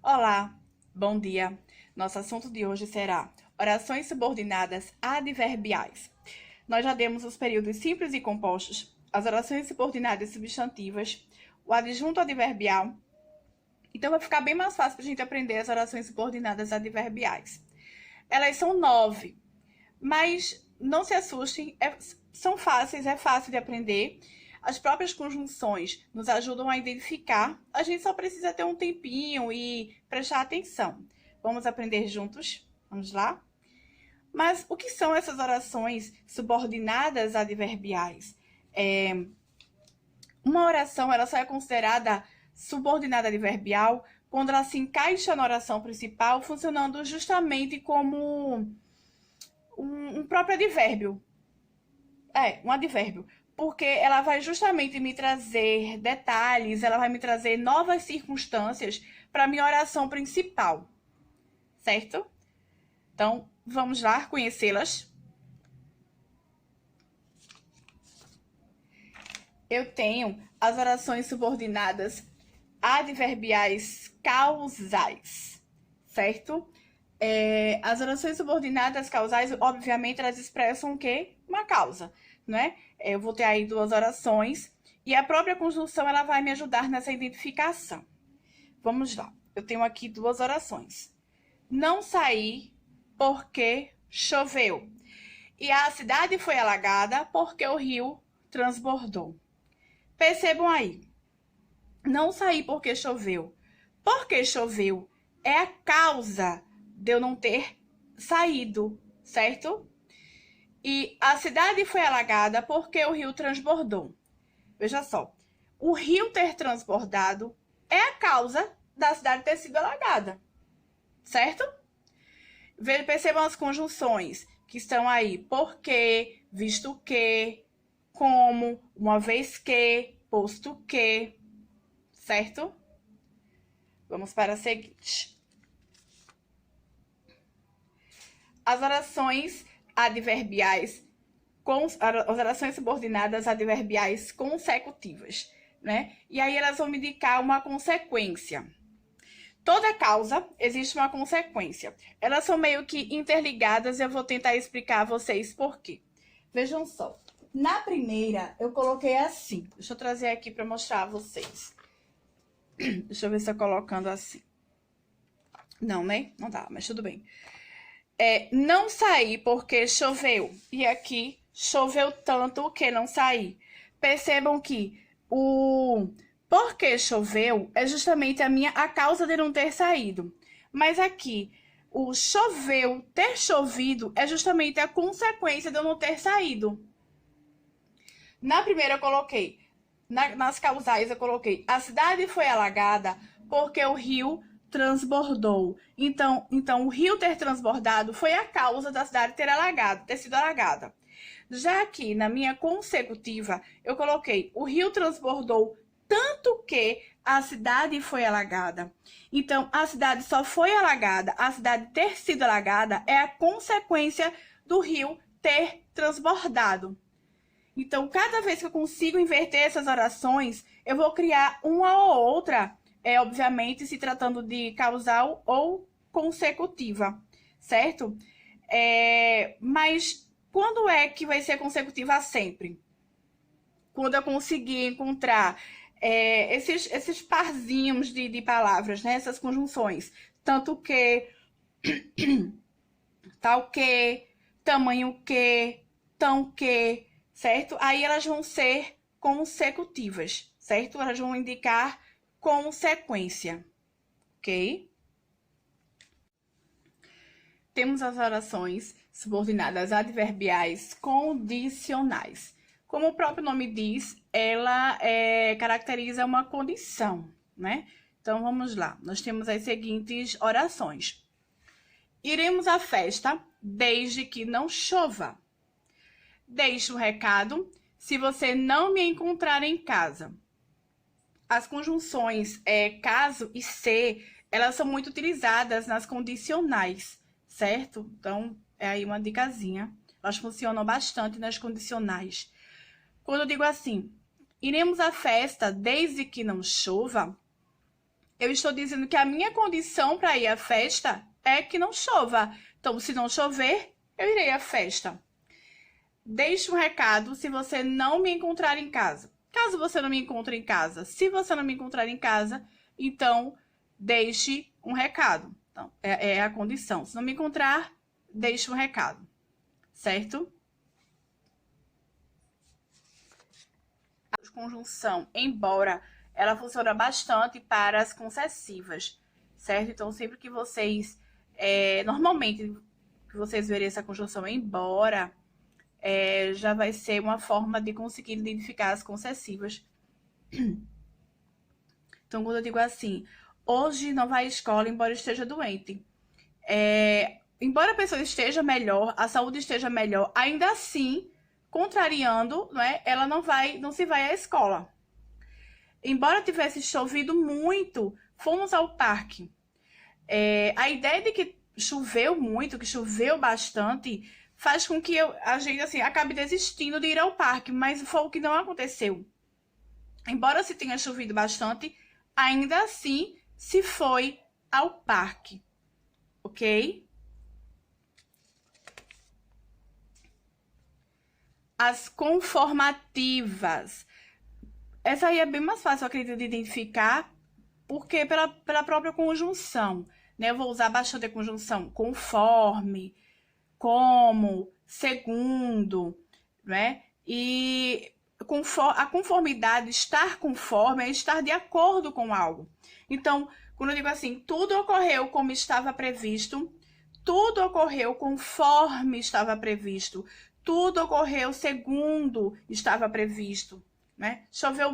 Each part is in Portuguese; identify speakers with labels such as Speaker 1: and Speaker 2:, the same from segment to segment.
Speaker 1: Olá, bom dia. Nosso assunto de hoje será orações subordinadas adverbiais. Nós já demos os períodos simples e compostos, as orações subordinadas substantivas, o adjunto adverbial. Então vai ficar bem mais fácil para a gente aprender as orações subordinadas adverbiais. Elas são 9, mas não se assustem, são fáceis, é fácil de aprender. As próprias conjunções nos ajudam a identificar. A gente só precisa ter um tempinho e prestar atenção. Vamos aprender juntos? Vamos lá? Mas o que são essas orações subordinadas adverbiais? Uma oração ela só é considerada subordinada adverbial quando ela se encaixa na oração principal, funcionando justamente como um próprio advérbio. Um advérbio. Porque ela vai justamente me trazer detalhes, ela vai me trazer novas circunstâncias para a minha oração principal, certo? Então, vamos lá conhecê-las. Eu tenho as orações subordinadas adverbiais causais, certo? As orações subordinadas causais, obviamente, elas expressam o quê? Uma causa, né? Eu vou ter aí duas orações e a própria conjunção ela vai me ajudar nessa identificação. Vamos lá. Eu tenho aqui duas orações. Não saí porque choveu. E a cidade foi alagada porque o rio transbordou. Percebam aí. Não saí porque choveu. Porque choveu é a causa de eu não ter saído, certo? E a cidade foi alagada porque o rio transbordou. Veja só, o rio ter transbordado é a causa da cidade ter sido alagada, certo? Percebam as conjunções que estão aí. Porque, visto que, como, uma vez que, posto que, certo? Vamos para a seguinte. As orações adverbiais, as orações subordinadas adverbiais consecutivas, né? E aí elas vão me indicar uma consequência. Toda causa existe uma consequência. Elas são meio que interligadas e eu vou tentar explicar a vocês por quê. Vejam só. Na primeira, eu coloquei assim. Deixa eu trazer aqui para mostrar a vocês. Deixa eu ver se eu colocando assim. Não, né? Não dá, mas tudo bem. Não saí porque choveu. E aqui, choveu tanto que não saí. Percebam que o porque choveu é justamente a causa de não ter saído. Mas aqui, o choveu, ter chovido, é justamente a consequência de eu não ter saído. Na primeira eu coloquei, nas causais eu coloquei, a cidade foi alagada porque o rio transbordou. Então o rio ter transbordado foi a causa da cidade ter sido alagada. Já aqui, na minha consecutiva, eu coloquei, o rio transbordou tanto que a cidade foi alagada. Então, a cidade só foi alagada, a cidade ter sido alagada é a consequência do rio ter transbordado. Então, cada vez que eu consigo inverter essas orações, eu vou criar uma ou outra, obviamente, se tratando de causal ou consecutiva, certo? Mas quando é que vai ser consecutiva sempre? Quando eu conseguir encontrar esses parzinhos de palavras, né? Essas conjunções. Tanto que, tal que, tamanho que, tão que, certo? Aí elas vão ser consecutivas, certo? Elas vão indicar consequência, ok? Temos as orações subordinadas adverbiais condicionais. Como o próprio nome diz, ela caracteriza uma condição, né? Então, vamos lá. Nós temos as seguintes orações. Iremos à festa desde que não chova. Deixe um recado se você não me encontrar em casa. As conjunções caso e se, elas são muito utilizadas nas condicionais, certo? Então, é aí uma dicasinha. Elas funcionam bastante nas condicionais. Quando eu digo assim, iremos à festa desde que não chova, Eu estou dizendo que a minha condição para ir à festa é que não chova. Então, se não chover, eu irei à festa. Deixe um recado se você não me encontrar em casa. Caso você não me encontre em casa, se você não me encontrar em casa, então deixe um recado. Então, é a condição. Se não me encontrar, deixe um recado. Certo? A conjunção embora, ela funciona bastante para as concessivas, certo? Então, sempre que vocês, normalmente, que vocês verem essa conjunção embora, já vai ser uma forma de conseguir identificar as concessivas. Então, quando eu digo assim, hoje não vai à escola, embora esteja doente. Embora a pessoa esteja melhor, a saúde esteja melhor, ainda assim, contrariando, né, ela não se vai à escola. Embora tivesse chovido muito, fomos ao parque. A ideia de que choveu muito, que choveu bastante, faz com que a gente assim, acabe desistindo de ir ao parque, mas foi o que não aconteceu. Embora se tenha chovido bastante, ainda assim se foi ao parque, ok? As conformativas. Essa aí é bem mais fácil, eu acredito, de identificar, porque pela própria conjunção, né? Eu vou usar bastante a conjunção conforme, como, segundo, né? E a conformidade, estar conforme, é estar de acordo com algo. Então, quando eu digo assim, tudo ocorreu como estava previsto, tudo ocorreu conforme estava previsto, tudo ocorreu segundo estava previsto, né? Choveu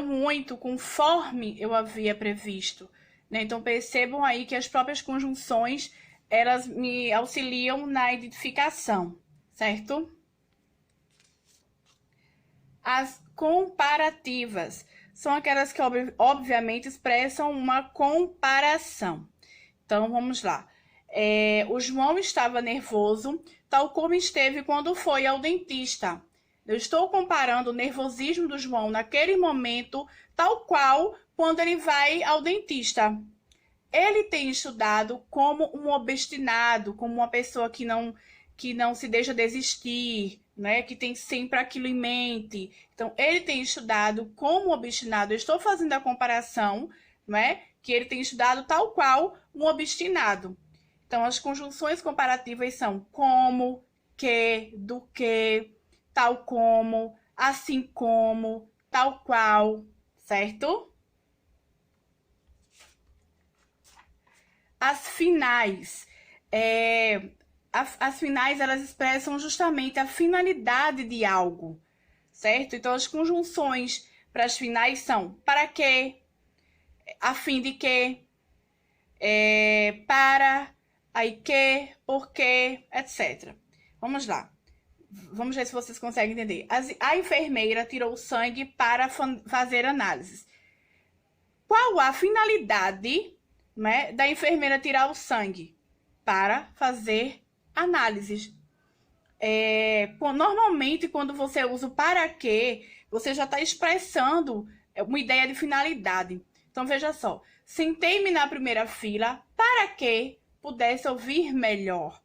Speaker 1: muito conforme eu havia previsto, né? Então, percebam aí que as próprias conjunções, elas me auxiliam na identificação, certo? As comparativas são aquelas que, obviamente, expressam uma comparação. Então, vamos lá. O João estava nervoso, tal como esteve quando foi ao dentista. Eu estou comparando o nervosismo do João naquele momento, tal qual quando ele vai ao dentista. Ele tem estudado como um obstinado, como uma pessoa que não se deixa desistir, né? Que tem sempre aquilo em mente. Então, ele tem estudado como obstinado. Eu estou fazendo a comparação, né? Que ele tem estudado tal qual um obstinado. Então, as conjunções comparativas são como, que, do que, tal como, assim como, tal qual, certo? As finais. As finais, elas expressam justamente a finalidade de algo, certo? Então, as conjunções para as finais são para quê, a fim de quê, para, aí que, porquê, etc. Vamos lá. Vamos ver se vocês conseguem entender. A enfermeira tirou o sangue para fazer análises. Qual a finalidade, né, da enfermeira tirar o sangue? Para fazer análises. Normalmente, quando você usa o para quê, você já está expressando uma ideia de finalidade. Então, veja só. Sentei-me na primeira fila para que pudesse ouvir melhor.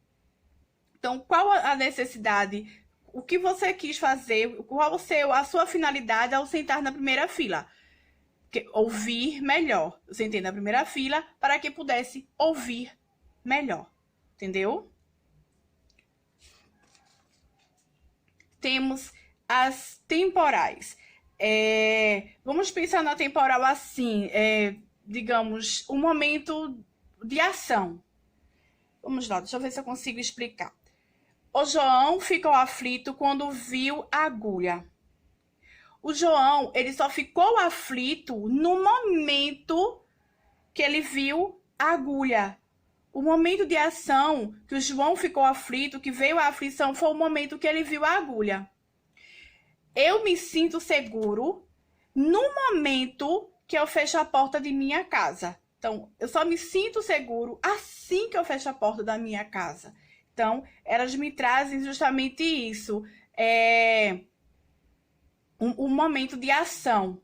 Speaker 1: Então, qual a necessidade? O que você quis fazer? Qual a sua finalidade ao sentar na primeira fila? Ouvir melhor. Eu sentei na primeira fila para que pudesse ouvir melhor. Entendeu? Temos as temporais. Vamos pensar na temporal assim, digamos, um momento de ação. Vamos lá, deixa eu ver se eu consigo explicar. O João ficou aflito quando viu a agulha. O João, ele só ficou aflito no momento que ele viu a agulha. O momento de ação que o João ficou aflito, que veio a aflição, foi o momento que ele viu a agulha. Eu me sinto seguro no momento que eu fecho a porta de minha casa. Então, eu só me sinto seguro assim que eu fecho a porta da minha casa. Então, elas me trazem justamente isso. Um momento de ação.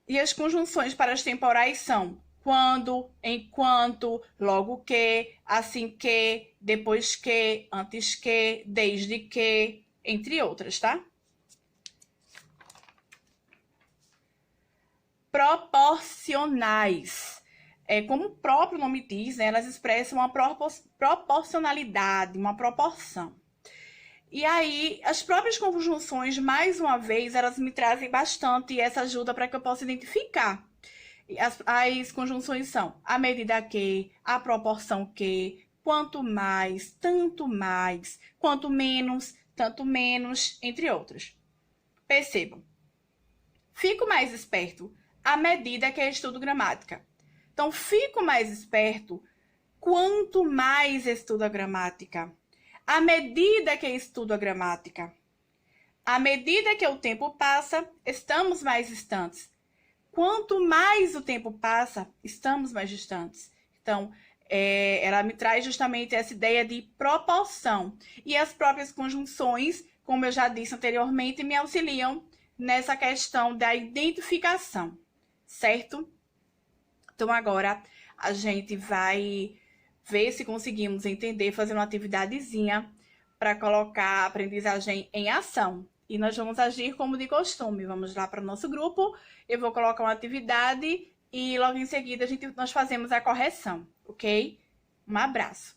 Speaker 1: E as conjunções para as temporais são quando, enquanto, logo que, assim que, depois que, antes que, desde que, entre outras, tá? Proporcionais. Como o próprio nome diz, né, elas expressam uma proporcionalidade, uma proporção. E aí, as próprias conjunções, mais uma vez, elas me trazem bastante essa ajuda para que eu possa identificar. As conjunções são a medida que, a proporção que, quanto mais, quanto menos, tanto menos, entre outros. Percebam. Fico mais esperto à medida que estudo gramática. Então, fico mais esperto quanto mais estudo a gramática. À medida que estudo a gramática. À medida que o tempo passa, estamos mais distantes. Quanto mais o tempo passa, estamos mais distantes. Então, ela me traz justamente essa ideia de proporção. E as próprias conjunções, como eu já disse anteriormente, me auxiliam nessa questão da identificação, certo? Então, agora a gente vai ver se conseguimos entender, fazer uma atividadezinha para colocar a aprendizagem em ação. E nós vamos agir como de costume. Vamos lá para o nosso grupo, eu vou colocar uma atividade e logo em seguida nós fazemos a correção, ok? Um abraço.